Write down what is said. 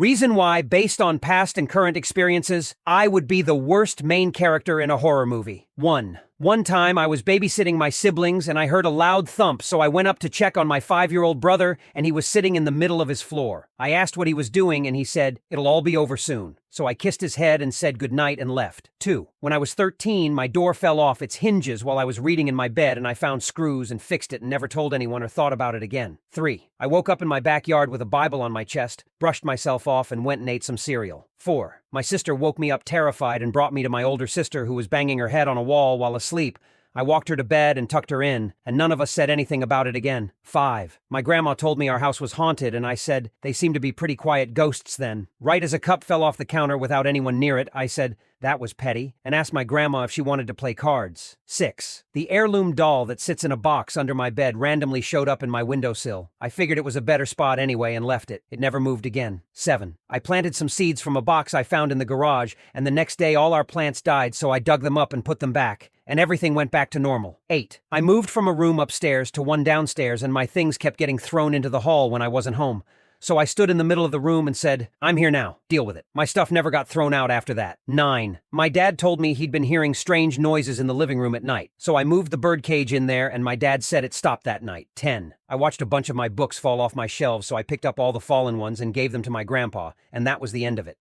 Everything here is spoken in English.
Reason why, based on past and current experiences, I would be the worst main character in a horror movie. 1. One time I was babysitting my siblings and I heard a loud thump, so I went up to check on my 5-year-old brother and he was sitting in the middle of his floor. I asked what he was doing and he said, "It'll all be over soon." So I kissed his head and said goodnight and left. 2. When I was 13, my door fell off its hinges while I was reading in my bed and I found screws and fixed it and never told anyone or thought about it again. 3. I woke up in my backyard with a Bible on my chest, brushed myself off and went and ate some cereal. 4. My sister woke me up terrified and brought me to my older sister who was banging her head on a wall while asleep. I walked her to bed and tucked her in, and none of us said anything about it again. 5. My grandma told me our house was haunted, and I said, "They seem to be pretty quiet ghosts then." Right as a cup fell off the counter without anyone near it, I said, "That was petty," and asked my grandma if she wanted to play cards. 6. The heirloom doll that sits in a box under my bed randomly showed up in my windowsill. I figured it was a better spot anyway and left it. It never moved again. 7. I planted some seeds from a box I found in the garage, and the next day all our plants died, so I dug them up and put them back, and everything went back to normal. 8. I moved from a room upstairs to one downstairs, and my things kept getting thrown into the hall when I wasn't home. So I stood in the middle of the room and said, "I'm here now. Deal with it." My stuff never got thrown out after that. 9. My dad told me he'd been hearing strange noises in the living room at night. So I moved the bird cage in there and my dad said it stopped that night. 10. I watched a bunch of my books fall off my shelves, so I picked up all the fallen ones and gave them to my grandpa, and that was the end of it.